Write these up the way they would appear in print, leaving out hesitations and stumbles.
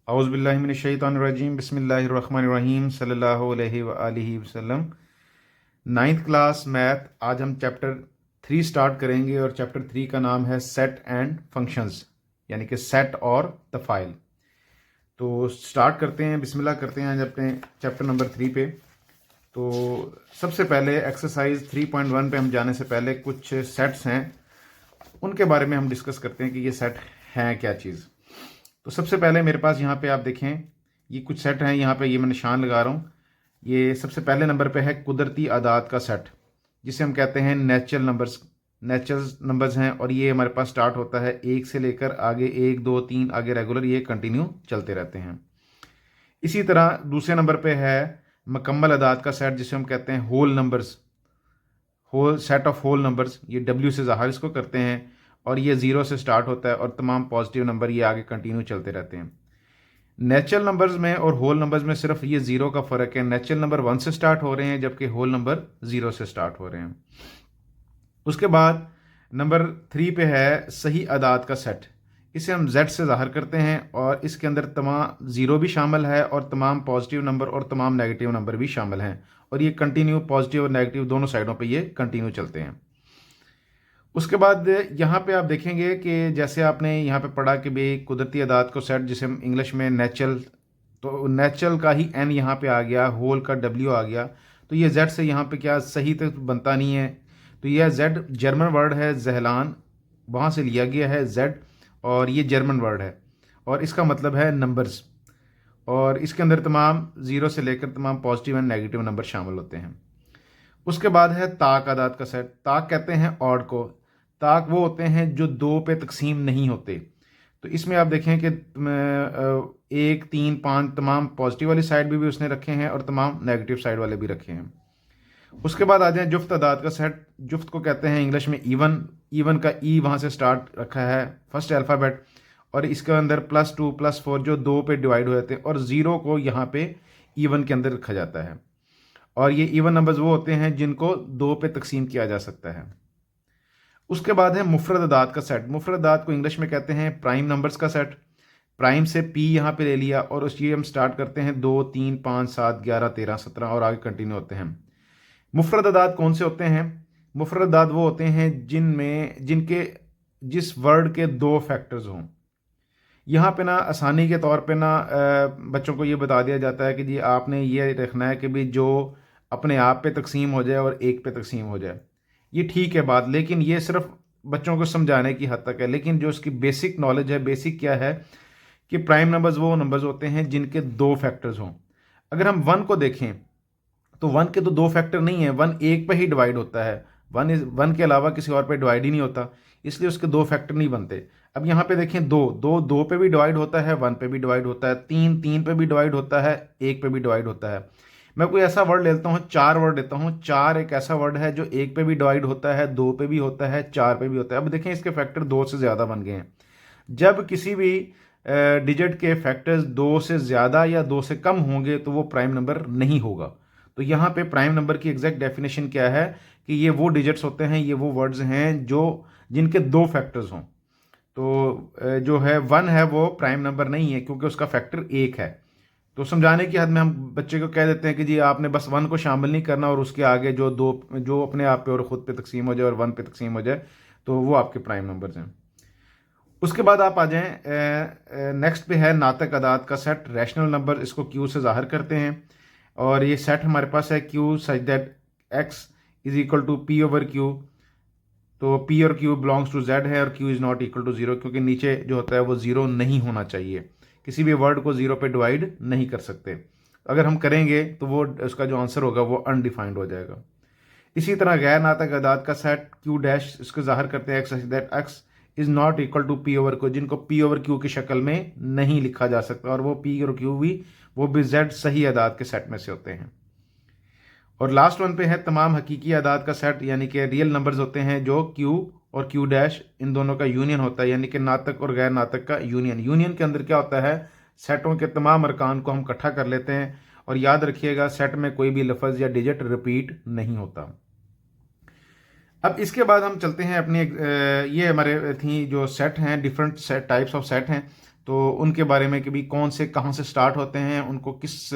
औज़ुबिल्लाहिमिनश्शैतानिर्रजीम बिस्मिल्लाहिर्रहमानिर्रहीम सल्लल्लाहु अलैहि व आलिहि वसल्लम। नाइन्थ क्लास मैथ, आज हम चैप्टर 3 स्टार्ट करेंगे और चैप्टर 3 का नाम है सेट एंड फंक्शंस, यानी कि सेट और द फाइल। तो स्टार्ट करते हैं, बिस्मिल्लाह करते हैं आज अपने चैप्टर नंबर 3 पे। तो सबसे पहले एक्सरसाइज 3.1 पे हम जाने से पहले कुछ सेट्स हैं, उनके बारे में हम डिस्कस करते हैं कि ये सेट हैं क्या चीज़। तो सबसे पहले मेरे पास यहाँ पे आप देखें, ये कुछ सेट हैं, यहाँ पे ये मैं निशान लगा रहा हूँ। ये सबसे पहले नंबर पे है कुदरती आदात का सेट, जिसे हम कहते हैं नेचुरल नंबर्स। नेचुरल नंबर्स हैं और ये हमारे पास स्टार्ट होता है 1 से लेकर आगे 1 2 3 आगे रेगुलर ये कंटिन्यू चलते रहते हैं। इसी तरह दूसरे नंबर पे है मुकम्मल आदात का सेट, जिसे हम कहते हैं whole numbers, whole set of whole numbers. ये डब्ल्यू से ज़ाहिर इसको करते हैं और ये 0 से स्टार्ट होता है और तमाम पॉजिटिव नंबर ये आगे कंटिन्यू चलते रहते हैं। नेचुरल नंबर्स में और होल नंबर्स में सिर्फ ये 0 का फ़र्क है। नेचुरल नंबर 1 से स्टार्ट हो रहे हैं जबकि होल नंबर 0 से स्टार्ट हो रहे हैं। उसके बाद नंबर 3 पे है सही आदात का सेट। इसे हम Z से ज़ाहिर करते हैं और इसके अंदर तमाम 0 भी शामिल है और तमाम पॉजिटिव नंबर और तमाम नेगेटिव नंबर भी शामिल हैं, और ये कंटिन्यू पॉजिटिव और नेगेटिव दोनों साइडों पे ये कंटिन्यू चलते हैं। उसके बाद यहाँ पे आप देखेंगे कि जैसे आपने यहाँ पे पढ़ा कि भाई कुदरती आदात को सेट, जिसे हम इंग्लिश में नेचुरल, तो नेचुरल का ही N यहाँ पे आ गया, होल का W आ गया, तो ये Z से यहाँ पे क्या सही तो बनता नहीं है। तो यह Z जर्मन वर्ड है, जहलान, वहाँ से लिया गया है Z, और ये जर्मन वर्ड है और इसका मतलब है नंबर्स, और इसके अंदर तमाम 0 से लेकर तमाम पॉजिटिव एंड नेगेटिव नंबर शामिल होते हैं। उसके बाद है ताक आदात का सेट। ताक कहते हैं ऑड को। ताक वो होते हैं जो 2 पे तकसीम नहीं होते। तो इसमें आप देखें कि 1 3 5 तमाम पॉजिटिव वाली साइड भी उसने रखे हैं और तमाम नेगेटिव साइड वाले भी रखे हैं। उसके बाद आ जाए जुफ्त आदात का सेट। जुफ्त को कहते हैं इंग्लिश में इवन। इवन का ई वहाँ से स्टार्ट रखा है, फर्स्ट अल्फ़ाबेट, और इसके अंदर +2 +4 जो 2 पे डिवाइड हो जाते हैं, और 0 को यहाँ पे इवन के अंदर रखा जाता है। और ये इवन नंबर्स वो होते हैं जिनको 2 पे तकसीम किया जा सकता है। उसके बाद है मुफरद अदाद का सेट। मुफरद अदाद को इंग्लिश में कहते हैं प्राइम नंबर्स का सेट। प्राइम से P यहाँ पे ले लिया और उसकी हम स्टार्ट करते हैं 2 3 5 7 11 13 17 और आगे कंटिन्यू होते हैं। मुफरद अदाद कौन से होते हैं? मुफरद अदाद वो होते हैं जिनके जिस वर्ड के 2 फैक्टर्स हों। यहाँ पे ना आसानी के तौर पे ना बच्चों को ये बता दिया जाता है कि जी आपने ये रखना है कि भी जो अपने आप पे तकसीम हो जाए और 1 पे तकसीम हो जाए। ये ठीक है बात, लेकिन ये सिर्फ बच्चों को समझाने की हद तक है। लेकिन जो उसकी बेसिक नॉलेज है, बेसिक क्या है कि प्राइम नंबर्स वो नंबर्स होते हैं जिनके 2 फैक्टर्स हों। अगर हम 1 को देखें तो 1 के तो 2 फैक्टर नहीं है, 1 1 पे ही डिवाइड होता है। 1 के अलावा किसी और पे डिवाइड ही नहीं होता, इसलिए उसके 2 फैक्टर नहीं बनते। अब यहाँ पे देखें 2 पे भी डिवाइड होता है, 1 पे भी डिवाइड होता है, 3 पे भी डिवाइड होता है, 1 पे भी डिवाइड होता है। मैं कोई ऐसा वर्ड लेता हूँ, 4 वर्ड लेता हूँ। 4 एक ऐसा वर्ड है जो 1 पे भी डिवाइड होता है, 2 पे भी होता है, 4 पे भी होता है। अब देखें इसके फैक्टर 2 से ज़्यादा बन गए हैं। जब किसी भी डिजिट के फैक्टर्स 2 से ज़्यादा या 2 से कम होंगे तो वो प्राइम नंबर नहीं होगा। तो यहाँ पे प्राइम नंबर की एग्जैक्ट डेफिनेशन क्या है कि ये वो डिजिट्स होते हैं, ये वो वर्ड्स हैं जो जिनके 2 फैक्टर्स हों। तो जो है 1 है वो प्राइम नंबर नहीं है क्योंकि उसका फैक्टर 1 है। तो समझाने की हद में हम बच्चे को कह देते हैं कि जी आपने बस 1 को शामिल नहीं करना और उसके आगे जो अपने आप पे और ख़ुद पे तकसीम हो जाए और 1 पे तकसीम हो जाए तो वो आपके प्राइम नंबर्स हैं। उसके बाद आप आ जाएं, नेक्स्ट पे है नातक अदाद का सेट। रैशनल नंबर, इसको क्यू से ज़ाहिर करते हैं और ये सेट हमारे पास है Q such that x is equal to P/Q। तो P और Q बिलोंग्स टू Z है और Q is not equal to 0, क्योंकि नीचे जो होता है वो 0 नहीं होना चाहिए। किसी भी वर्ड को 0 पे डिवाइड नहीं कर सकते। अगर हम करेंगे तो वो उसका जो आंसर होगा वो अनडिफाइंड हो जाएगा। इसी तरह गैर नातक अदाद का सेट Q' इसको ज़ाहिर करते हैं x that x is not equal to P/Q, जिनको P/Q की शक्ल में नहीं लिखा जा सकता, और वो P और Q भी वो भी Z सही अदाद के सेट में से होते हैं। और लास्ट वन पे है तमाम हकीकी अदाद का सेट, यानी कि रियल नंबर्स होते हैं जो Q और Q' इन दोनों का यूनियन होता है, यानी कि नातक और गैर नातक का यूनियन। यूनियन के अंदर क्या होता है, सेटों के तमाम अरकान को हम इकट्ठा कर लेते हैं, और याद रखिएगा सेट में कोई भी लफ्ज़ या डिजिट रिपीट नहीं होता। अब इसके बाद हम चलते हैं अपनी ये हमारे थी जो सेट हैं, different set types of set हैं। तो उनके बारे में कि भी कौन से कहाँ से स्टार्ट होते हैं, उनको किस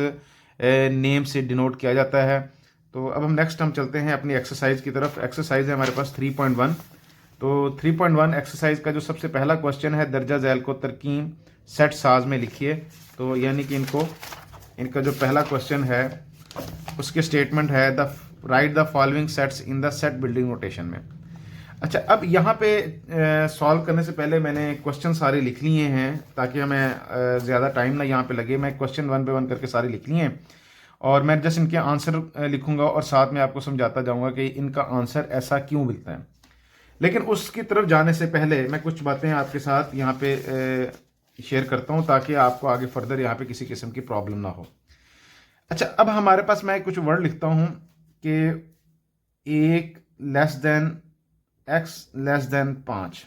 नेम से डिनोट किया जाता है। तो अब हम चलते हैं अपनी एक्सरसाइज की तरफ। एक्सरसाइज है हमारे पास 3.1। तो 3.1 एक्सरसाइज का जो सबसे पहला क्वेश्चन है, दर्जा झैल को तरकीब सेट साज में लिखिए। तो यानी कि इनका जो पहला क्वेश्चन है उसके स्टेटमेंट है the right the following sets in the set building notation में। अच्छा, अब यहाँ पे सॉल्व करने से पहले मैंने क्वेश्चन सारे लिख लिए हैं ताकि हमें ज़्यादा टाइम ना यहाँ पे लगे। मैं क्वेश्चन 1 पे 1 करके सारे लिख लिए हैं और मैं जस्ट इनके आंसर लिखूंगा और साथ में आपको समझाता जाऊंगा कि इनका आंसर ऐसा क्यों मिलता है। लेकिन उसकी तरफ जाने से पहले मैं कुछ बातें आपके साथ यहाँ पे शेयर करता हूँ ताकि आपको आगे फर्दर यहाँ पे किसी किस्म की प्रॉब्लम ना हो। अच्छा, अब हमारे पास मैं कुछ वर्ड लिखता हूँ कि 1 less then x less then 5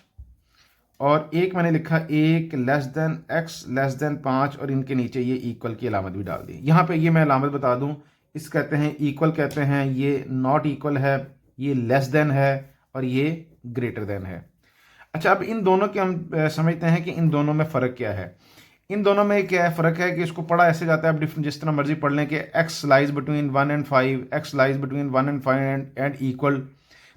और एक मैंने लिखा 1 less then x less then 5 और इनके नीचे ये इक्वल की अलामत भी डाल दी। यहाँ पे ये मैं अलामत बता दूँ, इस कहते हैं इक्वल कहते हैं, ये नॉट इक्वल है, ये लेस देन है और ये ग्रेटर देन है। अच्छा, अब इन दोनों के हम समझते हैं कि इन दोनों में फ़र्क क्या है। इन दोनों में क्या फ़र्क है कि इसको पढ़ा ऐसे जाता है, आप डिफरेंट जिस तरह मर्जी पढ़ लें कि x lies between 1 and 5, x lies between 1 and 5 and equal.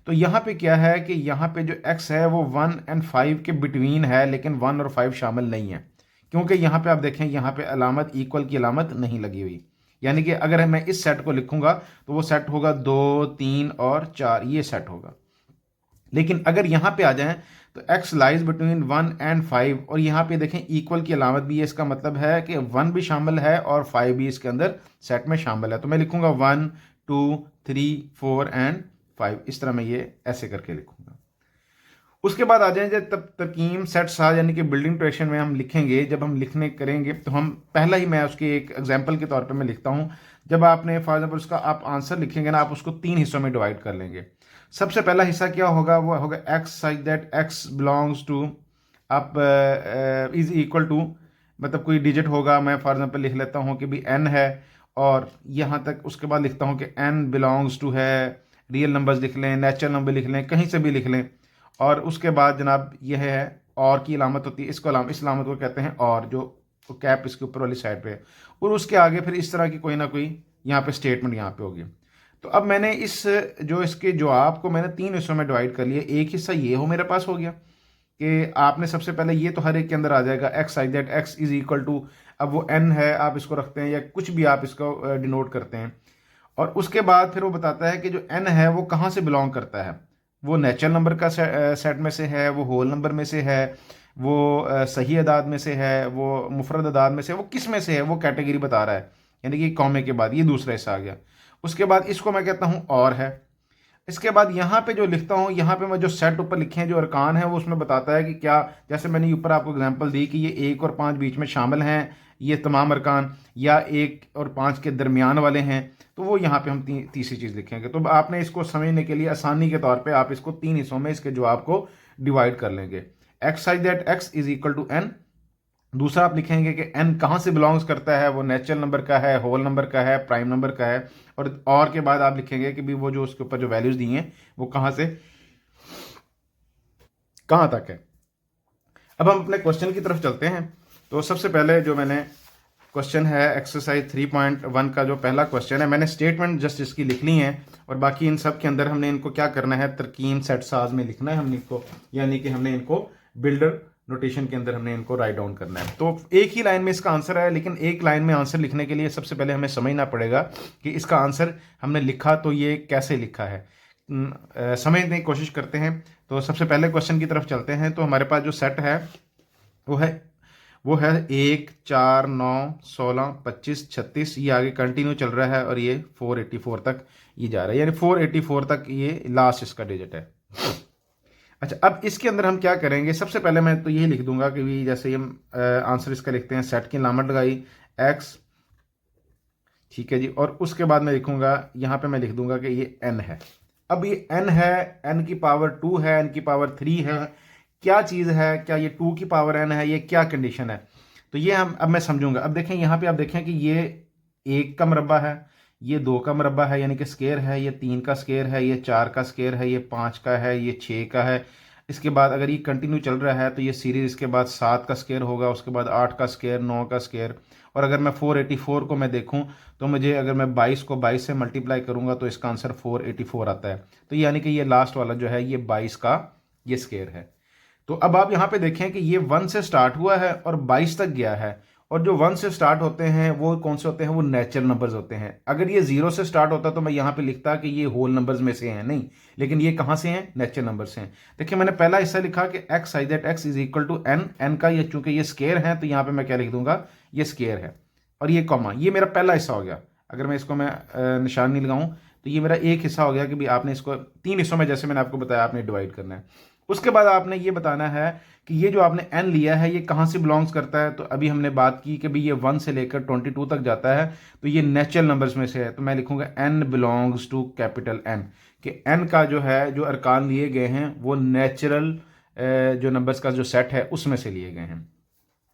तो यहाँ पे क्या है कि यहाँ पे जो x है वो 1 and 5 के बिटवीन है, लेकिन 1 और 5 शामिल नहीं है, क्योंकि यहाँ पे आप देखें यहाँ पे अलामत इक्वल की अलामत नहीं लगी हुई। यानी कि अगर मैं इस सेट को लिखूंगा तो वो सेट होगा 2, 3 और 4, ये सेट होगा। लेकिन अगर यहाँ पे आ जाएं तो x लाइज बिटवीन 1 and 5 और यहाँ पे देखें इक्वल की अलामत भी है, इसका मतलब है कि 1 भी शामिल है और 5 भी इसके अंदर सेट में शामिल है। तो मैं लिखूंगा 1, 2, 3, 4 एंड 5, इस तरह मैं ये ऐसे करके लिखूंगा। उसके बाद आ जाए जब तब तरकीब सेट साज यानी कि बिल्डिंग नोटेशन में हम लिखेंगे, जब हम लिखने करेंगे तो हम पहला ही मैं उसके एक एग्जांपल के तौर पे मैं लिखता हूँ। जब आपने फॉर एग्जांपल उसका आप आंसर लिखेंगे ना, आप उसको 3 हिस्सों में डिवाइड कर लेंगे। सबसे पहला हिस्सा क्या होगा, वो होगा x such that x belongs to आप इज इक्वल टू, मतलब कोई डिजिट होगा, मैं फॉर एग्जांपल लिख लेता हूँ कि भी n है और यहाँ तक। उसके बाद लिखता हूँ कि n बिलोंग्स टू है, रियल नंबर्स लिख लें, नेचुरल नंबर लिख लें, कहीं से भी लिख लें। और उसके बाद जनाब यह है और की अलामत होती है, इसको इस अलामत को कहते हैं और, जो कैप इसके ऊपर वाली साइड पे है। और उसके आगे फिर इस तरह की कोई ना कोई यहाँ पे स्टेटमेंट यहाँ पे होगी। तो अब मैंने इसके जवाब को मैंने 3 हिस्सों में डिवाइड कर लिया। एक हिस्सा ये हो मेरे पास हो गया कि आपने सबसे पहले ये तो हर एक के अंदर आ जाएगा x such that x is equal to, अब वो n है आप इसको रखते हैं या कुछ भी आप इसको डिनोट करते हैं। और उसके बाद फिर वो बताता है कि जो n है वो कहाँ से बिलोंग करता है, वो नेचुरल नंबर का सेट में से है, वो होल नंबर में से है, वो सही अदाद में से है, वो मुफरद अदाद में से, वो किस में से है, वो कैटेगरी बता रहा है। यानी कि कॉमे के बाद ये दूसरा हिस्सा आ गया। उसके बाद इसको मैं कहता हूँ और है। इसके बाद यहाँ पे जो लिखता हूँ, यहाँ पे मैं जो सेट ऊपर लिखे हैं जो अरकान है वो उसमें बताता है कि क्या, जैसे मैंने ऊपर आपको एग्जांपल दी कि ये 1 और 5 बीच में शामिल हैं, ये तमाम अरकान, या 1 और 5 के दरमियान वाले हैं, तो वो यहाँ पे हम तीसरी चीज़ लिखेंगे। तो आपने इसको समझने के लिए आसानी के तौर पर आप इसको 3 हिस्सों में इसके जवाब को डिवाइड कर लेंगे। x such that x is equal to n। दूसरा आप लिखेंगे कि n कहाँ से बिलोंग्स करता है, वो नेचुरल नंबर का है, होल नंबर का है, प्राइम नंबर का है। और के बाद आप लिखेंगे कि भी वो जो उसके ऊपर जो वैल्यूज दी हैं वो कहाँ से कहाँ तक है। अब हम अपने क्वेश्चन की तरफ चलते हैं। तो सबसे पहले जो मैंने क्वेश्चन है एक्सरसाइज 3.1 का जो पहला क्वेश्चन है, मैंने स्टेटमेंट जस्ट इसकी लिख ली हैं और बाकी इन सब के अंदर हमने इनको क्या करना है, तरकीब सेट साज में लिखना है हमने इनको, यानी कि हमने इनको बिल्डर नोटेशन के अंदर हमने इनको राइट डाउन करना है। तो एक ही लाइन में इसका आंसर है, लेकिन एक लाइन में आंसर लिखने के लिए सबसे पहले हमें समझना पड़ेगा कि इसका आंसर हमने लिखा तो ये कैसे लिखा है। समझने की कोशिश करते हैं। तो सबसे पहले क्वेश्चन की तरफ चलते हैं। तो हमारे पास जो सेट है वो है 1, 4, 9, 16, 25, 36, ये आगे कंटिन्यू चल रहा है और ये 484 तक ये जा रहा है, यानी 484 तक ये लास्ट इसका डिजिट है। अच्छा, अब इसके अंदर हम क्या करेंगे, सबसे पहले मैं तो यही लिख दूंगा कि भी जैसे हम आंसर इसका लिखते हैं, सेट की लामत लगाई x, ठीक है जी, और उसके बाद मैं लिखूंगा यहाँ पे मैं लिख दूंगा कि ये n है। अब ये n है, n की पावर 2 है, n की पावर 3 है, क्या चीज़ है, क्या ये 2 की पावर n है, ये क्या कंडीशन है, तो ये अब मैं समझूंगा। अब देखें यहाँ पे, आप देखें कि ये 1 का मरबा है, ये 2 का मरबा है यानी कि स्केयर है, ये 3 का स्केयर है, ये 4 का स्केयर है, ये 5 का है, ये 6 का है। इसके बाद अगर ये कंटिन्यू चल रहा है तो ये सीरीज इसके बाद 7 का स्क्वायर होगा, उसके बाद 8 का स्क्वायर, 9 का स्क्वायर। और अगर मैं 484 को मैं देखूं तो मुझे, अगर मैं 22 को 22 से मल्टीप्लाई करूंगा तो इसका आंसर 484 आता है। तो यानी कि ये लास्ट वाला जो है ये 22 का ये स्क्वायर है। तो अब आप यहाँ पे देखें कि ये 1 से स्टार्ट हुआ है और 22 तक गया है, और जो 1 से स्टार्ट होते हैं वो कौन से होते हैं, वो नेचुरल नंबर्स होते हैं। अगर ये 0 से स्टार्ट होता तो मैं यहाँ पे लिखता कि ये होल नंबर्स में से हैं, नहीं, लेकिन ये कहाँ से हैं, नेचुरल नंबर से हैं। देखिए मैंने पहला हिस्सा लिखा कि x I that x is equal to n, n का ये चूंकि ये स्केयर है तो यहाँ पे मैं क्या लिख दूंगा, ये स्केयर है, और ये कॉमा, ये मेरा पहला हिस्सा हो गया। अगर मैं इसको मैं निशान नहीं लगाऊं तो ये मेरा एक हिस्सा हो गया कि भाई आपने इसको 3 हिस्सों में, जैसे मैंने आपको बताया, आपने डिवाइड करना है। उसके बाद आपने ये बताना है कि ये जो आपने n लिया है ये कहाँ से बिलोंग्स करता है। तो अभी हमने बात की कि भाई ये 1 से लेकर 22 तक जाता है, तो ये नेचुरल नंबर्स में से है। तो मैं लिखूंगा n belongs to capital N, कि n का जो है, जो अरकान लिए गए हैं वो नेचुरल जो नंबर्स का जो सेट है उसमें से लिए गए हैं।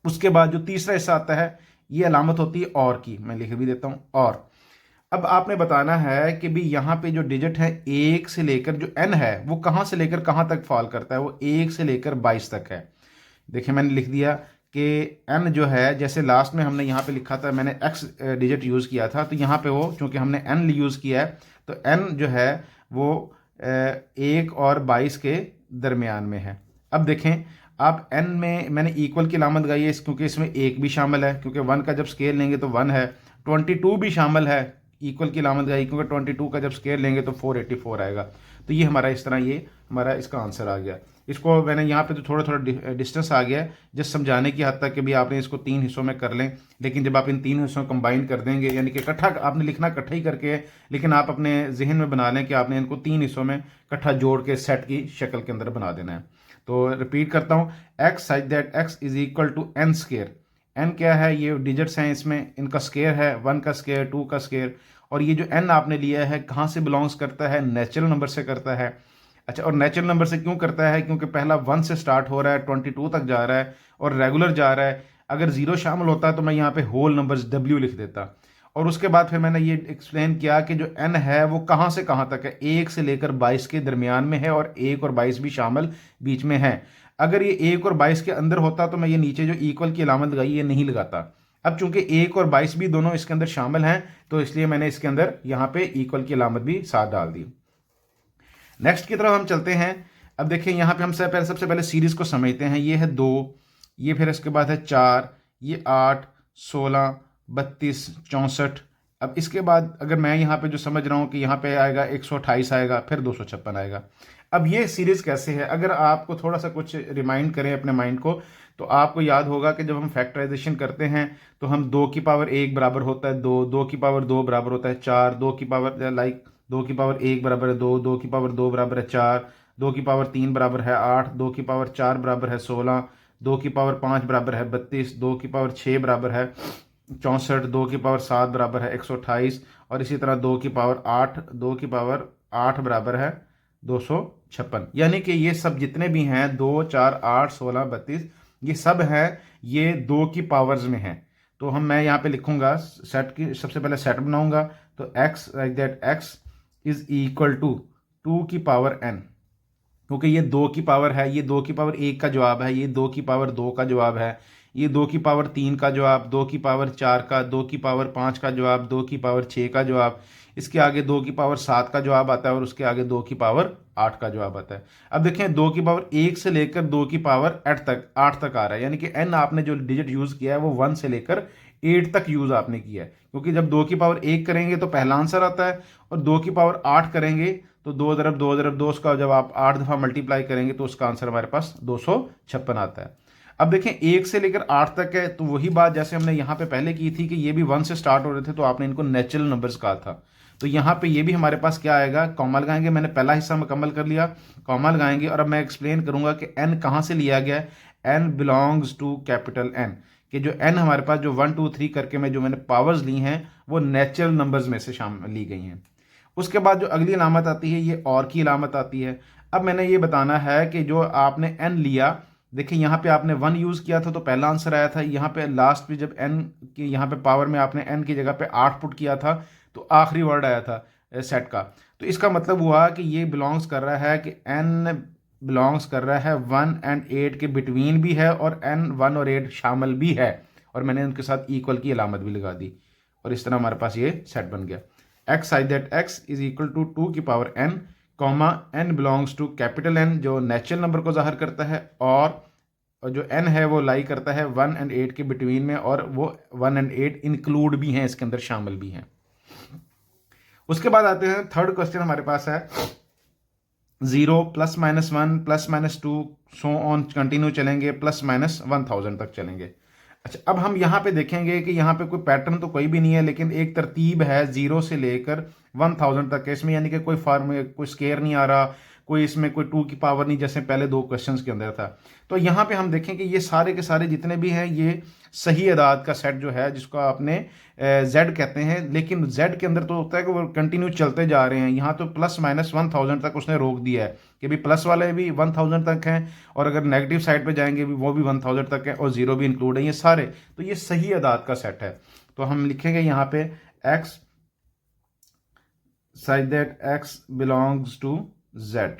उसके बाद जो तीसरा हिस्सा आता है ये अलामत होती है और की, मैं लिख भी देता हूं और। अब आपने बताना है कि भी यहाँ पे जो डिजिट है 1 से लेकर जो n है वो कहाँ से लेकर कहाँ तक फॉल करता है, वो 1 से लेकर 22 तक है। देखिए मैंने लिख दिया कि n जो है, जैसे लास्ट में हमने यहाँ पे लिखा था, मैंने x डिजिट यूज़ किया था, तो यहाँ पे वो चूंकि हमने n यूज़ किया है तो n जो है वो 1 और 22 के दरमियान में है। अब देखें आप n में मैंने इक्वल की अलामत लगाई है क्योंकि इसमें 1 भी शामिल है, क्योंकि 1 का जब स्केल लेंगे तो 1 है। 22 भी शामिल है, इक्वल की अलामत लगाई क्योंकि 22 का जब स्केल लेंगे तो 484 आएगा। तो ये हमारा इस तरह, ये हमारा इसका आंसर आ गया। इसको मैंने यहाँ पे तो थोड़ा थोड़ा डिस्टेंस आ गया है जस्ट समझाने की हद तक कि भी आपने इसको 3 हिस्सों में कर लें, लेकिन जब आप इन 3 हिस्सों कंबाइन कर देंगे, यानी कि इकट्ठा आपने लिखना इकट्ठा ही करके है, लेकिन आप अपने जहन में बना लें कि आपने इनको 3 हिस्सों में इकट्ठा जोड़ के सेट की शक्ल के अंदर बना देना है। तो रिपीट करता हूँ, x such that x is equal to n square. N क्या है, ये डिजिट्स हैं, इसमें इनका स्केयर है, 1 का स्केयर, 2 का स्केयर। और ये जो एन आपने लिया है कहाँ से बिलोंग्स करता है, नेचुरल नंबर से करता है। अच्छा, और नेचुरल नंबर से क्यों करता है, क्योंकि पहला 1 से स्टार्ट हो रहा है, 22 तक जा रहा है और रेगुलर जा रहा है। अगर 0 शामिल होता है तो मैं यहाँ पे होल नंबर्स W लिख देता। और उसके बाद फिर मैंने ये एक्सप्लेन किया कि जो n है वो कहाँ से कहाँ तक है, 1 से लेकर 22 के दरमियान में है, और 1 और 22 भी शामिल बीच में है। अगर ये 1 और 22 के अंदर होता तो मैं ये नीचे जो इक्वल की अलामत लगाई ये नहीं लगाता। अब चूंकि 1 और 22 भी दोनों इसके अंदर शामिल हैं तो इसलिए मैंने इसके अंदर यहाँ पे इक्वल की अलामत भी साथ डाल दी। नेक्स्ट की तरफ हम चलते हैं। अब देखिए यहाँ पे हम सबसे पहले सीरीज को समझते हैं। ये है 2, ये फिर इसके बाद है 4, ये 8, 16, 32, 64। अब इसके बाद अगर मैं यहाँ पे जो समझ रहा हूँ कि यहाँ पे आएगा 128 आएगा, फिर 256 आएगा। अब ये सीरीज कैसे है, अगर आपको थोड़ा सा कुछ रिमाइंड करें अपने माइंड को तो आपको याद होगा कि जब हम फैक्टराइजेशन करते हैं तो हम 2 की पावर 1 बराबर होता है 2, 2 की पावर 2 बराबर होता है 4, 2 की पावर 2 की पावर 1 बराबर है 2, 2 की पावर 2 बराबर है 4, 2 की पावर 3 बराबर है 8, 2 की पावर 4 बराबर है 16, 2 की पावर 5 बराबर है 32, 2 की पावर 6 बराबर है 64, 2 की पावर 7 बराबर है 128, और इसी तरह 2 की पावर 8, 2 की पावर 8 बराबर है 256। यानी कि ये सब जितने भी हैं 2, 4, 8, 16, 32, ये सब हैं, ये 2 की पावर्स में हैं। तो मैं यहाँ पे लिखूंगा सेट की, सबसे पहले सेट बनाऊंगा तो x like that x is equal to 2 की पावर n, क्योंकि ये 2 की पावर है, ये 2 की पावर 1 का जवाब है, ये 2 की पावर 2 का जवाब है, ये 2 की पावर 3 का जवाब, 2 की पावर 4 का, 2 की पावर 5 का जवाब, 2 की पावर 6 का जवाब, इसके आगे 2 की पावर 7 का जवाब आता है और उसके आगे 2 की पावर 8 का जवाब आता है। अब देखें 2 की पावर 1 से लेकर 2 की पावर 8 तक आ रहा है, यानी कि n आपने जो डिजिट यूज किया है वो 1 से लेकर 8 तक यूज आपने किया है, क्योंकि जब 2 की पावर 1 करेंगे तो पहला आंसर आता है, और 2 की पावर 8 करेंगे तो 2 दरब 2 दरब 2 उसका जब आप 8 दफा मल्टीप्लाई करेंगे तो उसका आंसर हमारे पास 256 आता है। अब देखें 1 से लेकर 8 तक है, तो वही बात जैसे हमने यहाँ पे पहले की थी कि ये भी 1 से स्टार्ट हो रहे थे तो आपने इनको नेचुरल नंबर्स कहा था। तो यहाँ पे ये भी हमारे पास क्या आएगा, कॉमा लगाएंगे। मैंने पहला हिस्सा मुकम्मल कर लिया, कॉमा लगाएंगे, और अब मैं एक्सप्लेन करूंगा कि n कहाँ से लिया गया है। n belongs to capital N, कि जो n हमारे पास जो 1, 2, 3 करके मैं जो मैंने पावर्स ली हैं वो नेचुरल नंबर्स में से शामिल ली गई हैं। उसके बाद जो अगली अलामत आती है ये और की अलामत आती है। अब मैंने ये बताना है कि जो आपने n लिया, देखिए यहाँ पे आपने 1 यूज किया था तो पहला आंसर आया था, यहाँ पे लास्ट पे जब n की यहाँ पे पावर में आपने n की जगह पे 8 पुट किया था तो आखिरी वर्ड आया था सेट का। तो इसका मतलब हुआ कि ये बिलोंग्स कर रहा है कि n बिलोंग्स कर रहा है 1 and 8 के बिटवीन भी है और n 1 और 8 शामिल भी है, और मैंने उनके साथ इक्वल की अलामत भी लगा दी, और इस तरह हमारे पास ये सेट बन गया। x such that x is equal to 2 की power n, comma n belongs to capital N जो नेचुरल नंबर को जाहिर करता है, और जो n है वो लाई करता है 1 and 8 के बिटवीन में, और वो 1 and 8 इंक्लूड भी हैं, इसके अंदर शामिल भी हैं। उसके बाद आते हैं थर्ड क्वेश्चन हमारे पास है 0 +-1 +-2 सो ऑन कंटिन्यू चलेंगे +-1000 तक चलेंगे। अच्छा, अब हम यहाँ पे देखेंगे कि यहाँ पे कोई पैटर्न तो कोई भी नहीं है, लेकिन एक तरतीब है 0 से लेकर 1000 तक है इसमें, यानी कि कोई फॉर्म कोई स्केयर नहीं आ रहा, कोई इसमें कोई 2 की पावर नहीं, जैसे पहले 2 क्वेश्चंस के अंदर था। तो यहाँ पे हम देखें कि ये सारे के सारे जितने भी हैं ये सही अदाद का सेट जो है, जिसको आपने z कहते हैं, लेकिन z के अंदर तो होता है कि वो कंटिन्यू चलते जा रहे हैं। यहाँ तो +-1000 तक उसने रोक दिया है कि भी प्लस वाले भी 1000 तक हैं, और अगर नेगेटिव साइड पे जाएंगे भी वो भी 1000 तक है, और 0 भी इंक्लूड है, ये सारे। तो ये सही अदाद का सेट है। तो हम लिखेंगे यहाँ पे x such that x belongs to z।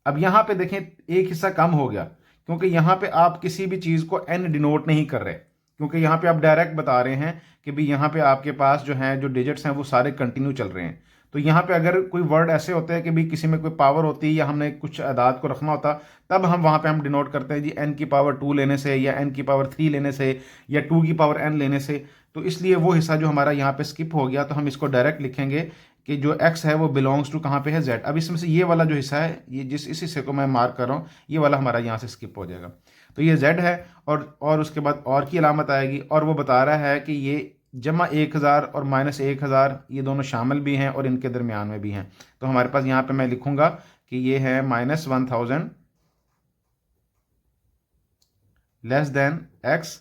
अब यहाँ पे देखें एक हिस्सा कम हो गया, क्योंकि यहाँ पे आप किसी भी चीज़ को n डिनोट नहीं कर रहे, क्योंकि यहाँ पे आप डायरेक्ट बता रहे हैं कि भी यहाँ पे आपके पास जो है जो डिजिट्स हैं वो सारे कंटिन्यू चल रहे हैं। तो यहाँ पे अगर कोई वर्ड ऐसे होते हैं कि भी किसी में कोई पावर होती है या हमने कुछ अदाद को रखना होता, तब हम वहाँ पे हम डिनोट करते हैं जी n की पावर 2 लेने से, या n की पावर 3 लेने से, या 2 की पावर n लेने से। तो इसलिए वो हिस्सा जो हमारा यहाँ पे स्किप हो गया, तो हम इसको डायरेक्ट लिखेंगे कि जो x है वो बिलोंग्स टू कहाँ पे है, z। अब इसमें से ये वाला जो हिस्सा है, ये इस हिस्से को मैं मार्क कर रहा हूँ, ये वाला हमारा यहाँ से स्किप हो जाएगा। तो ये z है, और उसके बाद और की अलामत आएगी, और वो बता रहा है कि ये +1000 और -1000 ये दोनों शामिल भी हैं और इनके दरमियान में भी हैं। तो हमारे पास यहाँ पे मैं लिखूंगा कि ये है -1000 less then x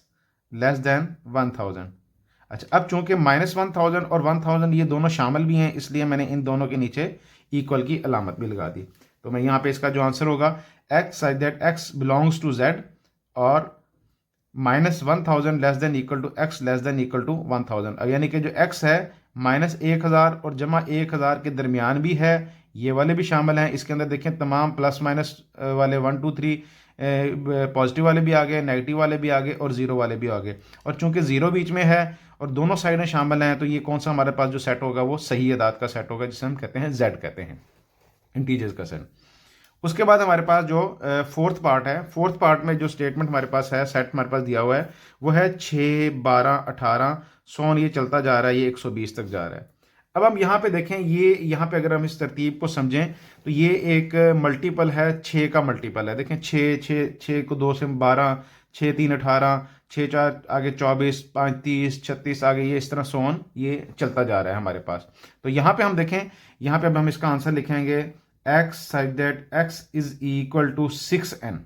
less then 1000। अच्छा, अब चूंकि -1000 और 1000 ये दोनों शामिल भी हैं, इसलिए मैंने इन दोनों के नीचे इक्वल की अलामत भी लगा दी। तो मैं यहाँ पे इसका जो आंसर होगा x such that x belongs to z, और -1000 less than equal to x less than equal to 1000। अब यानी कि जो x है -1000 और +1000 के दरमियान भी है, ये वाले भी शामिल हैं। इसके अंदर देखें तमाम प्लस माइनस वाले 1 2 3 पॉजिटिव वाले भी आ गए, नेगेटिव वाले भी आ गए, और 0 वाले भी आ गए। और चूंकि 0 बीच में है और दोनों साइडें शामिल हैं, तो ये कौन सा हमारे पास जो सेट होगा वो सही अदाद का सेट होगा, जिसे हम कहते हैं z कहते हैं, इंटीजर्स का सेट। उसके बाद हमारे पास जो फोर्थ पार्ट है, फोर्थ पार्ट में जो स्टेटमेंट हमारे पास है, सेट हमारे पास दिया हुआ है, वो है 6 12 18 सोन, ये चलता जा रहा है, ये 120 तक जा रहा है। अब हम यहाँ पे देखें, ये यहाँ पे अगर हम इस तरतीब को समझें तो ये एक मल्टीपल है, 6 का मल्टीपल है। देखें 6 को 2 से 12, 6 3 18, 6 4 आगे 24, 5 30, 36 आगे, ये इस तरह सोन ये चलता जा रहा है हमारे पास। तो यहाँ पे हम देखें, यहाँ पे अब हम इसका आंसर लिखेंगे x such that x is equal to 6n।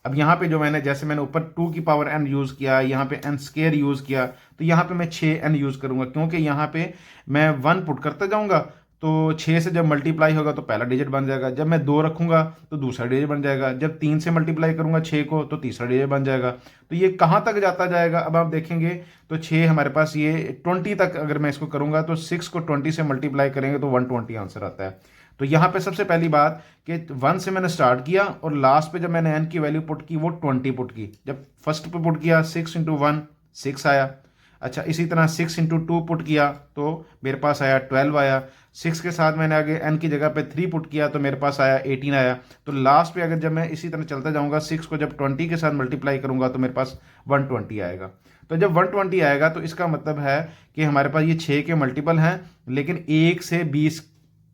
अब यहाँ पे जो जैसे मैंने ऊपर 2 की पावर n यूज़ किया, यहाँ पे n स्केयर यूज़ किया, तो यहाँ पे मैं 6n यूज़ करूँगा, क्योंकि यहाँ पे मैं 1 पुट करता जाऊँगा, तो 6 से जब मल्टीप्लाई होगा तो पहला डिजिट बन जाएगा, जब मैं 2 रखूँगा तो दूसरा डिजिट बन जाएगा, जब 3 से मल्टीप्लाई करूँगा 6 को तो तीसरा डिजिट बन जाएगा। तो ये कहाँ तक जाता जाएगा, अब आप देखेंगे तो 6 हमारे पास ये 20 तक अगर मैं इसको करूँगा, तो 6 को 20 से मल्टीप्लाई करेंगे तो 120 आंसर आता है। तो यहाँ पे सबसे पहली बात कि 1 से मैंने स्टार्ट किया, और लास्ट पे जब मैंने n की वैल्यू पुट की वो 20 पुट की। जब फर्स्ट पे पुट किया 6 × 1 6 आया। अच्छा, इसी तरह 6 × 2 पुट किया तो मेरे पास आया 12 आया। 6 के साथ मैंने आगे n की जगह पे 3 पुट किया तो मेरे पास आया 18 आया। तो लास्ट पे अगर जब मैं इसी तरह चलता जाऊँगा, 6 को जब 20 के साथ मल्टीप्लाई करूँगा तो मेरे पास 120 आएगा। तो जब 120 आएगा तो इसका मतलब है कि हमारे पास ये 6 के मल्टीपल हैं, लेकिन 1 से 20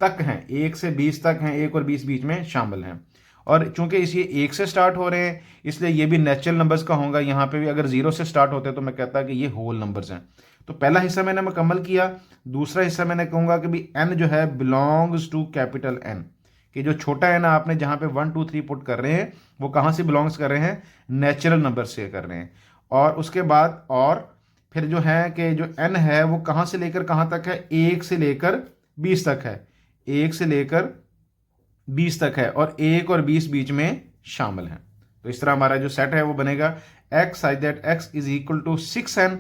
तक हैं, 1 से 20 तक हैं, 1 और 20 बीच में शामिल हैं। और चूंकि इस ये 1 से स्टार्ट हो रहे हैं, इसलिए ये भी नेचुरल नंबर्स का होगा। यहाँ पे भी अगर 0 से स्टार्ट होते तो मैं कहता कि ये होल नंबर्स हैं। तो पहला हिस्सा मैंने मुकम्मल किया। दूसरा हिस्सा मैंने कहूँगा कि भी n जो है बिलोंग्स टू कैपिटल N, कि जो छोटा n आपने जहाँ पे 1 2 3 पुट कर रहे हैं वो कहाँ से बिलोंग्स कर रहे हैं, नेचुरल नंबर से कर रहे हैं। और उसके बाद और फिर जो है कि जो n है वो कहाँ से लेकर कहाँ तक है, 1 से लेकर 20 तक है, 1 से लेकर 20 तक है, और 1 और 20 बीच में शामिल हैं। तो इस तरह हमारा जो सेट है वो बनेगा x such that x is equal to 6n,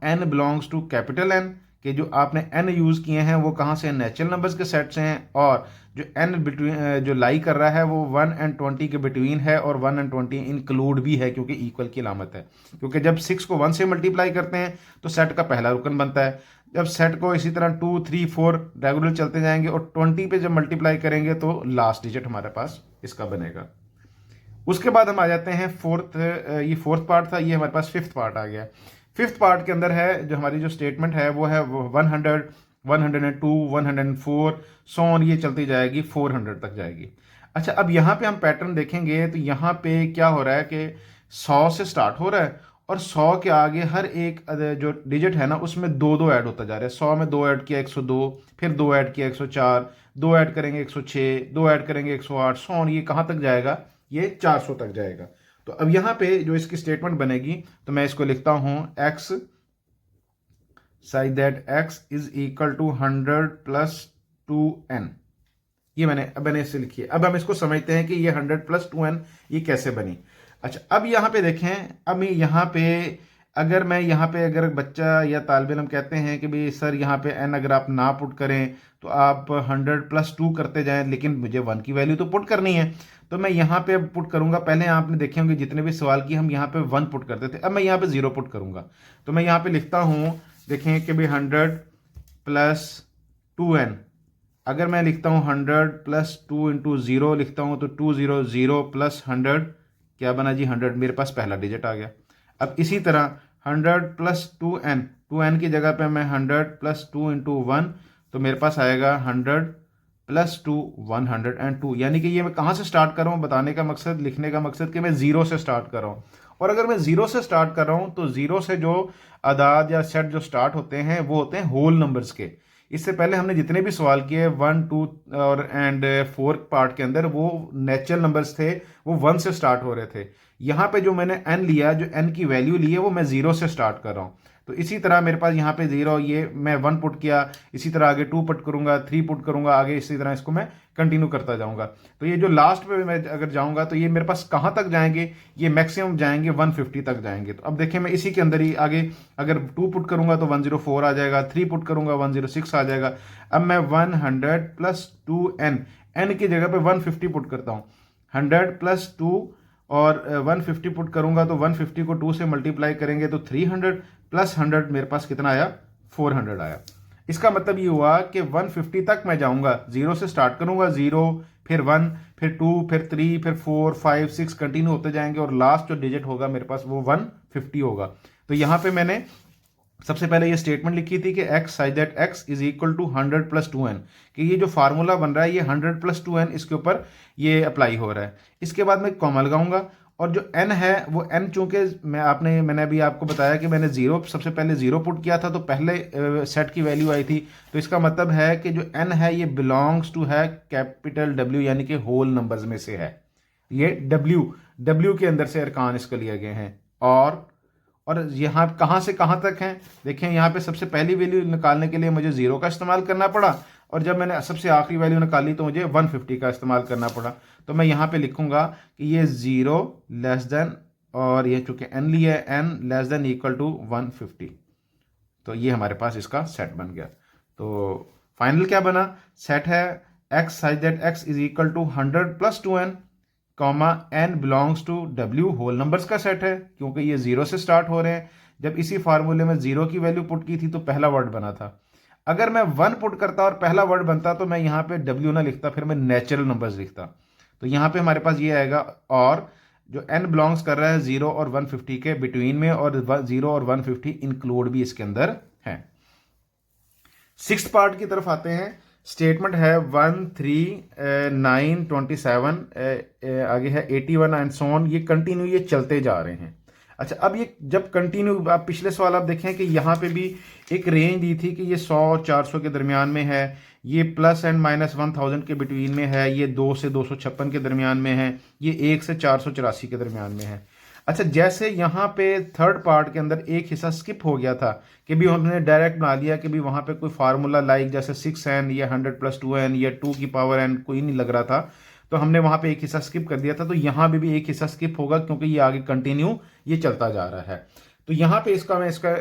n belongs to capital N, कि जो आपने n यूज़ किए हैं वो कहाँ से, नेचुरल नंबर्स के सेट से हैं, और जो n बिटवीन जो लाई कर रहा है वो 1 एंड 20 के बिटवीन है, और 1 एंड 20 इंक्लूड भी है क्योंकि इक्वल की अलामत है। क्योंकि जब 6 को 1 से मल्टीप्लाई करते हैं तो सेट का पहला रुकन बनता है। जब सेट को इसी तरह 2 3 4 रेगुलर चलते जाएंगे और 20 पे जब मल्टीप्लाई करेंगे तो लास्ट डिजिट हमारे पास इसका बनेगा। उसके बाद हम आ जाते हैं फोर्थ, ये फोर्थ पार्ट था, ये हमारे पास फिफ्थ पार्ट आ गया। फिफ्थ पार्ट के अंदर है जो हमारी जो स्टेटमेंट है वो है 100, 102, 104 सोन, ये चलती जाएगी 400 तक जाएगी। अच्छा, अब यहाँ पे हम पैटर्न देखेंगे तो यहाँ पे क्या हो रहा है कि 100 से स्टार्ट हो रहा है और 100 के आगे हर एक जो डिजिट है ना उसमें दो दो ऐड होता जा रहा है। 100 में 2 ऐड किया 102, फिर 2 ऐड किया 104, 2 ऐड करेंगे 106, 2 ऐड करेंगे 108 सोन, ये कहाँ तक जाएगा, ये 400 तक जाएगा। तो अब यहाँ पे जो इसकी स्टेटमेंट बनेगी तो मैं इसको लिखता हूँ x such that x is equal to 100 plus 2n। ये मैंने इससे लिखी है। अब हम इसको समझते हैं कि ये 100 प्लस 2n ये कैसे बनी। अच्छा, अब यहाँ पे देखें, अब यहाँ पे अगर बच्चा या तालिब इल्म कहते हैं कि भाई सर यहाँ पे n अगर आप ना पुट करें तो आप 100 प्लस 2 करते जाएं, लेकिन मुझे 1 की वैल्यू तो पुट करनी है, तो मैं यहाँ पे पुट करूंगा। पहले आपने देखे होंगे जितने भी सवाल किए हम यहाँ पे 1 पुट करते थे, अब मैं यहाँ पे 0 पुट करूंगा। तो मैं यहाँ पे लिखता हूँ, देखें कि भाई 100 प्लस 2n, अगर मैं लिखता हूँ 100 प्लस 2 इंटू 0 लिखता हूँ तो 200 प्लस 100 क्या बना जी 100, मेरे पास पहला डिजिट आ गया। अब इसी तरह 100 प्लस 2n की जगह पे मैं 100 प्लस 2 इंटू 1, तो मेरे पास आएगा 100 प्लस 2 102। यानी कि ये मैं कहाँ से स्टार्ट कर रहा हूँ, बताने का मकसद, लिखने का मकसद कि मैं 0 से स्टार्ट कर रहा हूँ। और अगर मैं 0 से स्टार्ट कर रहा हूँ तो 0 से जो अदाद या सेट जो स्टार्ट होते हैं वो होते हैं होल नंबर्स के। इससे पहले हमने जितने भी सवाल किए 1 2 और एंड 4 पार्ट के अंदर वो नेचुरल नंबर्स थे, वो 1 से स्टार्ट हो रहे थे। यहाँ पे जो मैंने n लिया, जो n की वैल्यू ली है वो मैं 0 से स्टार्ट कर रहा हूँ। तो इसी तरह मेरे पास यहाँ पे 0, ये मैं 1 पुट किया, इसी तरह आगे 2 पुट करूंगा, 3 पुट करूंगा, आगे इसी तरह इसको मैं कंटिन्यू करता जाऊंगा। तो ये जो लास्ट पे मैं अगर जाऊंगा तो ये मेरे पास कहाँ तक जाएंगे, ये मैक्सिमम जाएंगे 150 तक जाएंगे। तो अब देखिए मैं इसी के अंदर ही आगे अगर 2 पुट करूंगा तो 104 आ जाएगा, 3 पुट करूंगा 106 आ जाएगा। अब मैं 100 प्लस 2n, n की जगह पे 150 पुट करता हूँ, 100 प्लस 2 और 150 पुट करूंगा तो 150 को 2 से मल्टीप्लाई करेंगे तो 300 प्लस 100 मेरे पास कितना आया, 400 आया। इसका मतलब ये हुआ कि 150 तक मैं जाऊंगा, 0 से स्टार्ट करूंगा, 0 फिर 1 फिर 2 फिर 3 फिर 4 5 6 कंटिन्यू होते जाएंगे और लास्ट जो डिजिट होगा मेरे पास वो 150 होगा। तो यहाँ पे मैंने सबसे पहले ये स्टेटमेंट लिखी थी कि x such that x is equal to 100 plus 2n, कि ये जो फार्मूला बन रहा है ये 100 प्लस 2n इसके ऊपर ये अप्लाई हो रहा है। इसके बाद मैं कॉमा लगाऊंगा और जो n है वो n, चूंकि मैंने अभी आपको बताया कि मैंने सबसे पहले 0 पुट किया था तो पहले सेट की वैल्यू आई थी, तो इसका मतलब है कि जो n है ये बिलोंग्स टू है कैपिटल W, यानी कि होल नंबर्स में से है। ये W के अंदर से अरकान इसको लिए गए हैं। और यहाँ कहाँ से कहाँ तक हैं, देखें यहाँ पे सबसे पहली वैल्यू निकालने के लिए मुझे 0 का इस्तेमाल करना पड़ा, और जब मैंने सबसे आखिरी वैल्यू निकाली तो मुझे 150 का इस्तेमाल करना पड़ा। तो मैं यहाँ पे लिखूंगा कि ये 0 लेस देन, और ये चूंकि n लिया है, n less than equal to 150, तो ये हमारे पास इसका सेट बन गया। तो फाइनल क्या बना, सेट है x such that x is equal to 100 plus 2n comma n belongs to W, whole numbers का सेट है क्योंकि ये 0 से स्टार्ट हो रहे हैं। जब इसी फार्मूले में 0 की वैल्यू पुट की थी तो पहला वर्ड बना था। अगर मैं 1 पुट करता और पहला वर्ड बनता तो मैं यहाँ पे W ना लिखता, फिर मैं नेचुरल नंबर्स लिखता। तो यहाँ पे हमारे पास ये आएगा, और जो n बिलोंग्स कर रहा है 0 और 150 के बिटवीन में, और 0 और 150 इंक्लूड भी इसके अंदर है। सिक्स पार्ट की तरफ आते हैं। स्टेटमेंट है 1 3 9 27, आगे है 81 एंड सो ऑन, ये कंटिन्यू ये चलते जा रहे हैं। अच्छा, अब ये जब कंटिन्यू, आप पिछले सवाल आप देखें कि यहाँ पे भी एक रेंज दी थी कि ये 100 400 के दरमियान में है, ये प्लस एंड माइनस 1000 के बिटवीन में है, ये 2 से 256 के दरमियान में है, ये 1 से 484 के दरमियान में है। अच्छा, जैसे यहाँ पे थर्ड पार्ट के अंदर एक हिस्सा स्किप हो गया था कि भी हमने डायरेक्ट बना लिया कि भी वहाँ पे कोई फार्मूला लाइक जैसे 6n या 100 प्लस 2n या 2 की पावर n कोई नहीं लग रहा था, तो हमने वहाँ पे एक हिस्सा स्किप कर दिया था। तो यहाँ भी एक हिस्सा स्किप होगा क्योंकि ये आगे कंटिन्यू ये चलता जा रहा है। तो यहाँ पे इसका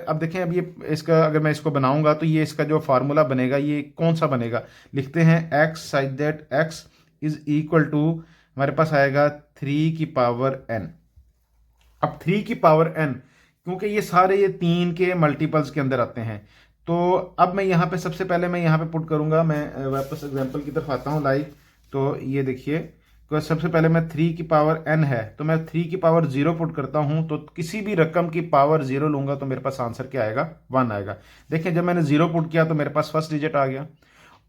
अब देखें, अब ये इसका अगर मैं इसको बनाऊंगा तो ये इसका जो फार्मूला बनेगा ये कौन सा बनेगा, लिखते हैं x such that x is equal to, हमारे पास आएगा 3 की पावर n। अब 3 की पावर n, क्योंकि ये सारे ये 3 के मल्टीपल्स के अंदर आते हैं, तो अब मैं यहाँ पे सबसे पहले मैं यहाँ पे पुट करूंगा, मैं वापस एग्जांपल की तरफ आता हूँ लाइव। तो ये देखिए, तो सबसे पहले मैं 3 की पावर n है तो मैं 3 की पावर 0 पुट करता हूँ, तो किसी भी रकम की पावर 0 लूंगा तो मेरे पास आंसर क्या आएगा, 1 आएगा। देखिए जब मैंने 0 पुट किया तो मेरे पास फर्स्ट डिजिट आ गया,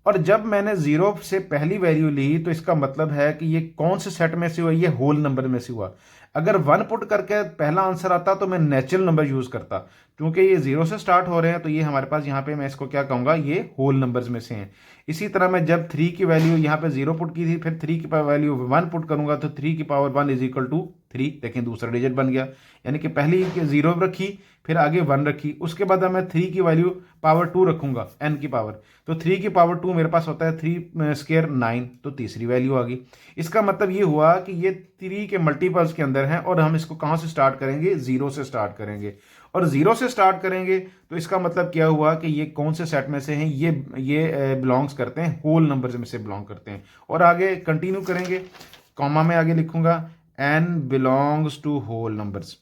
और जब मैंने 0 से पहली वैल्यू ली तो इसका मतलब है कि ये कौन से सेट में से हुआ, ये होल नंबर में से हुआ। अगर 1 पुट करके पहला आंसर आता तो मैं नेचुरल नंबर यूज करता, क्योंकि ये 0 से स्टार्ट हो रहे हैं तो ये हमारे पास यहाँ पे मैं इसको क्या कहूँगा, ये होल नंबर्स में से हैं। इसी तरह मैं जब 3 की वैल्यू यहाँ पे 0 पुट की थी, फिर 3 की वैल्यू 1 पुट करूंगा तो 3 की पावर 1 इज इक्वल टू 3, देखें दूसरा डिजिट बन गया। यानी कि पहली 0 रखी, फिर आगे 1 रखी, उसके बाद मैं 3 की वैल्यू पावर 2 रखूंगा, n की पावर, तो 3 की पावर 2 मेरे पास होता है 3 स्क्वायर 9, तो तीसरी वैल्यू आ गई। इसका मतलब ये हुआ कि ये 3 के मल्टीपल्स के अंदर हैं, और हम इसको कहाँ से स्टार्ट करेंगे, 0 से स्टार्ट करेंगे, और 0 से स्टार्ट करेंगे तो इसका मतलब क्या हुआ कि ये कौन से सेट में से हैं, ये बिलोंग्स करते हैं, होल नंबर्स में से बिलोंग करते हैं। और आगे कंटिन्यू करेंगे, कॉमा में आगे लिखूंगा n belongs to whole numbers.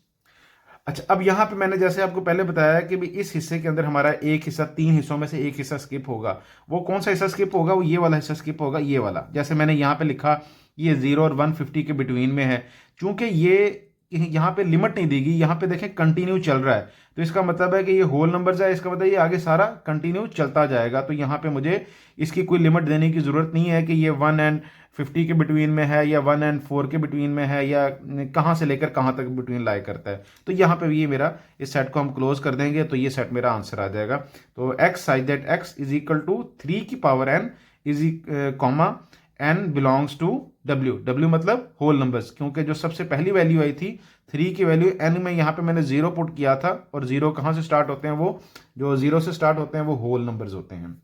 अच्छा, अब यहाँ पे मैंने जैसे आपको पहले बताया कि भी इस हिस्से के अंदर हमारा एक हिस्सा, 3 हिस्सों में से एक हिस्सा स्किप होगा। वो कौन सा हिस्सा स्किप होगा, वो ये वाला हिस्सा स्किप होगा, ये वाला। जैसे मैंने यहाँ पे लिखा ये 0 और 150 के बिटवीन में है, चूंकि ये यहाँ पे लिमिट नहीं दी गई, यहाँ पे देखें कंटिन्यू चल रहा है, तो इसका मतलब है कि ये होल नंबर है, इसका मतलब ये आगे सारा कंटिन्यू चलता जाएगा। तो यहाँ पे मुझे इसकी कोई लिमिट देने की जरूरत नहीं है कि ये 1 एंड 50 के बिटवीन में है, या 1 एंड 4 के बिटवीन में है, या कहाँ से लेकर कहाँ तक बिटवीन लाई करता है। तो यहाँ पे भी ये मेरा, इस सेट को हम क्लोज कर देंगे तो ये सेट मेरा आंसर आ जाएगा। तो x such that x is equal to 3 की power n is comma n belongs to w मतलब होल नंबर्स, क्योंकि जो सबसे पहली वैल्यू आई थी 3 की वैल्यू n में, यहाँ पे मैंने 0 पुट किया था, और 0 कहाँ से स्टार्ट होते हैं, वो जो 0 से स्टार्ट होते हैं वो होल नंबर्स होते हैं।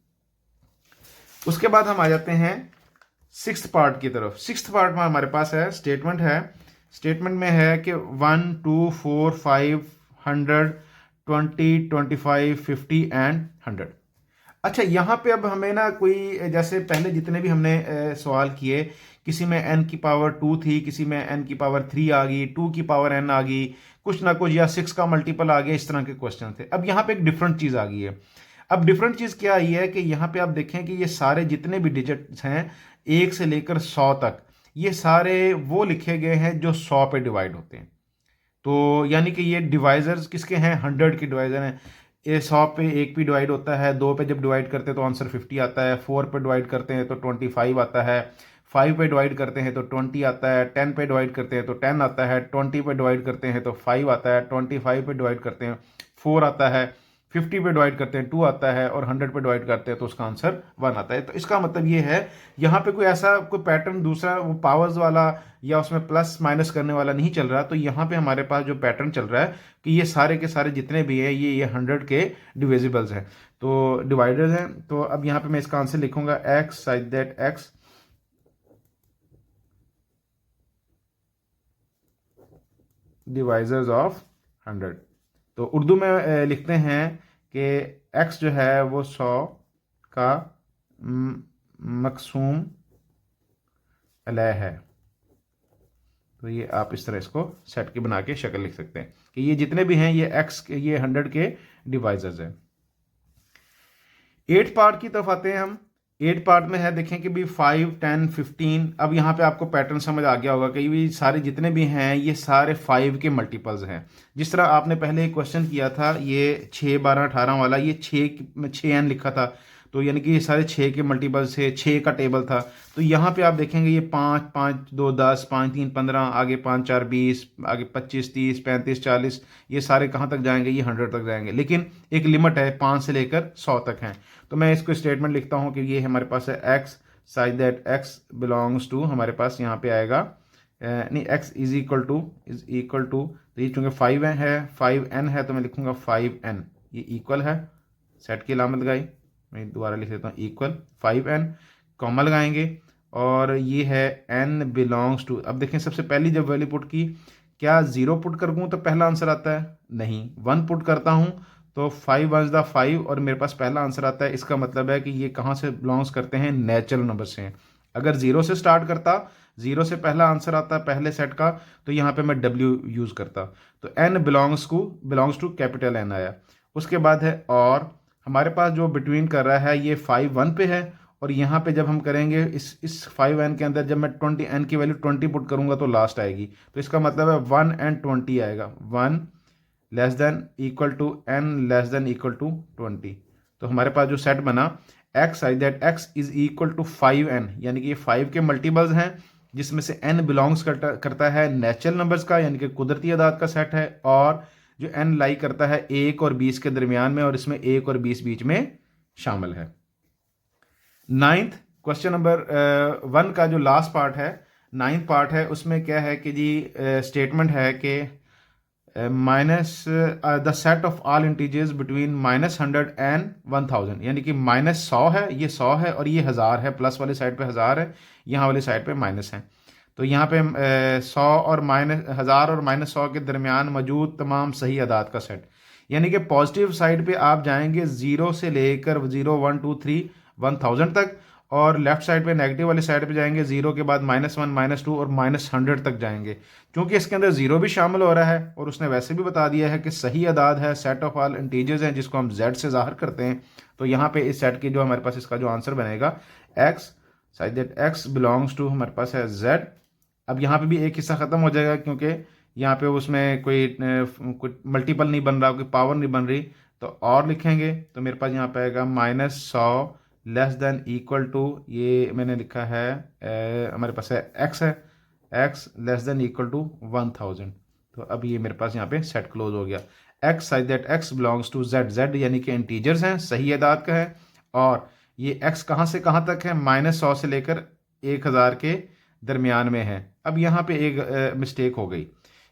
उसके बाद हम आ जाते हैं 6th पार्ट की तरफ। 6th पार्ट में हमारे पास है स्टेटमेंट है, स्टेटमेंट में है कि 1 2 4 5 100 20 25 50 एंड 100। अच्छा, यहाँ पे अब हमें ना कोई, जैसे पहले जितने भी हमने सवाल किए, किसी में n की पावर 2 थी, किसी में n की पावर 3 आ गई, 2 की पावर n आ गई, कुछ ना कुछ, या 6 का मल्टीपल आ गया, इस तरह के क्वेश्चन थे। अब यहाँ पे एक डिफरेंट चीज आ गई है। अब डिफरेंट चीज क्या आई है कि यहाँ पे आप देखें कि ये सारे जितने भी डिजिट्स हैं 1 से लेकर 100 तक, ये सारे वो लिखे गए हैं जो 100 पे डिवाइड होते हैं। तो यानी कि ये डिवाइजर्स किसके हैं, 100 के डिवाइजर हैं। ये 100 पे 1 पे डिवाइड होता है, 2 पे जब डिवाइड करते हैं तो आंसर 50 आता है, 4 पे डिवाइड करते हैं तो 25 आता है, 5 पे डिवाइड करते हैं तो 20 आता है, 10 पे डिवाइड करते हैं तो 10 आता है, 20 पे डिवाइड करते हैं तो 5 आता है, 25 पे डिवाइड करते हैं 4 आता है, 50 पे डिवाइड करते हैं 2 आता है, और 100 पे डिवाइड करते हैं तो उसका आंसर 1 आता है। तो इसका मतलब ये है, यहाँ पे कोई ऐसा कोई पैटर्न दूसरा वो पावर्स वाला या उसमें प्लस माइनस करने वाला नहीं चल रहा। तो यहाँ पे हमारे पास जो पैटर्न चल रहा है कि ये सारे के सारे जितने भी है ये 100 के डिविजिबल्स हैं, तो डिवाइडर्स हैं। तो अब यहाँ पे मैं इसका आंसर लिखूंगा x such that x divisors of 100। तो उर्दू में लिखते हैं कि x जो है वो 100 का मकसूम अलह है। तो ये आप इस तरह इसको सेट के बना के शक्ल लिख सकते हैं कि ये जितने भी हैं ये x ये 100 के डिवाइजर्स हैं। 8 पार्ट की तरफ आते हैं हम। 8 पार्ट में है, देखें कि भी 5 10 15। अब यहाँ पे आपको पैटर्न समझ आ गया होगा कि ये सारे जितने भी हैं ये सारे 5 के मल्टीपल्स हैं। जिस तरह आपने पहले एक क्वेश्चन किया था, ये 6 12 18 वाला, ये 6n लिखा था, तो यानी कि ये सारे 6 के मल्टीपल्स थे, 6 का टेबल था। तो यहाँ पे आप देखेंगे ये 5 5 2 10 5 3 15, आगे 5 4 20, आगे 25 30 35 40, ये सारे कहाँ तक जाएंगे, ये 100 तक जाएंगे। लेकिन एक लिमिट है, 5 से लेकर 100 तक हैं। तो मैं इसको स्टेटमेंट लिखता हूँ कि ये हमारे पास है x such that x belongs to, हमारे पास यहाँ पे आएगा नहीं, x इज इक्वल टू, तो ये चूंकि 5 है 5n है तो मैं लिखूंगा 5n, ये इक्वल है, सेट की अलामत लगाई, मैं दोबारा लिख देता हूँ इक्वल 5n, कॉमा लगाएंगे, और ये है n बिलोंग्स टू। अब देखें सबसे पहली जब वैल्यू पुट की क्या 0 पुट कर दूँ तो पहला आंसर आता है? नहीं। 1 पुट करता हूँ तो 5 1 द 5 और मेरे पास पहला आंसर आता है। इसका मतलब है कि ये कहाँ से बिलोंग्स करते हैं? नेचुरल नंबर से। अगर 0 से स्टार्ट करता, 0 से पहला आंसर आता पहले सेट का, तो यहाँ पे मैं W यूज़ करता। तो n belongs to capital N आया। उसके बाद है और हमारे पास जो बिटवीन कर रहा है ये 5 1 पे है, और यहाँ पे जब हम करेंगे इस 5n के अंदर जब मैं 20n की वैल्यू 20 पुट करूंगा तो लास्ट आएगी। तो इसका मतलब है 1 and 20 आएगा। 1 less than equal to n less than equal to 20। तो हमारे पास जो सेट बना x I that x is equal to 5n, यानी कि ये 5 के मल्टीपल्स हैं जिसमें से n बिलोंग्स करता है नेचुरल नंबर्स का, यानी कि कुदरती अदाद का सेट है, और जो n लाई करता है 1 और 20 के दरमियान में, और इसमें 1 और 20 बीच में शामिल है। 9th क्वेश्चन नंबर 1 का जो लास्ट पार्ट है, 9th पार्ट है, उसमें क्या है कि जी स्टेटमेंट है कि minus the set of all integers between -100 and 1000, यानी कि -100 है, ये 100 है और ये 1000 है, प्लस वाली साइड पे 1000 है, यहाँ वाली साइड पे माइनस है। तो यहाँ पे 100 और -1000 और -100 के दरमियान मौजूद तमाम सही अदाद का सेट, यानी कि पॉजिटिव साइड पे आप जाएंगे 0 से लेकर 0 1 2 3 1000 तक, और लेफ्ट साइड पे नेगेटिव वाली साइड पे जाएंगे 0 के बाद -1 -2 और -100 तक जाएंगे। क्योंकि इसके अंदर 0 भी शामिल हो रहा है और उसने वैसे भी बता दिया है कि सही अदाद है, सेट ऑफ ऑल इंटीजर्स हैं जिसको हम z से ज़ाहिर करते हैं। तो यहाँ पे इस सेट की जो हमारे पास इसका जो आंसर बनेगा x, such that x belongs to हमारे पास है z। अब यहाँ पे भी एक हिस्सा ख़त्म हो जाएगा क्योंकि यहाँ पे उसमें कोई मल्टीपल नहीं बन रहा, कोई पावर नहीं बन रही, तो और लिखेंगे तो मेरे पास यहाँ पे आएगा -100 लेस देन इक्वल टू, ये मैंने लिखा है हमारे पास है x है, x less than equal to 1000। तो अब ये मेरे पास यहाँ पे सेट क्लोज हो गया। x such that x belongs to z, z यानी कि इंटीजर्स हैं, सही अदाद का है, और ये x कहाँ से कहाँ तक है? -100 से लेकर 1000 के दरमियान में है। अब यहाँ पे एक मिस्टेक हो गई।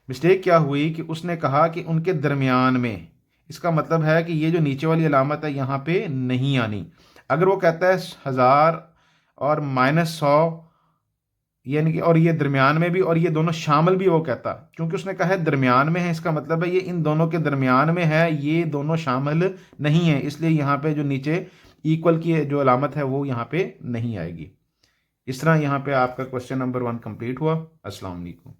मिस्टेक क्या हुई कि उसने कहा कि उनके दरमियान में, इसका मतलब है कि ये जो नीचे वाली अलामत है यहाँ पे नहीं आनी। अगर वो कहता है 1000 और -100, यानी कि और ये दरमियान में भी और ये दोनों शामिल भी, वो कहता, क्योंकि उसने कहा है दरमियान में है, इसका मतलब है ये इन दोनों के दरमियान में है, ये दोनों शामिल नहीं है, इसलिए यहाँ पे जो नीचे इक्वल की जो अलामत है वो यहाँ पे नहीं आएगी। इस तरह यहाँ पे आपका क्वेश्चन नंबर 1 कंप्लीट हुआ। अस्सलाम वालेकुम।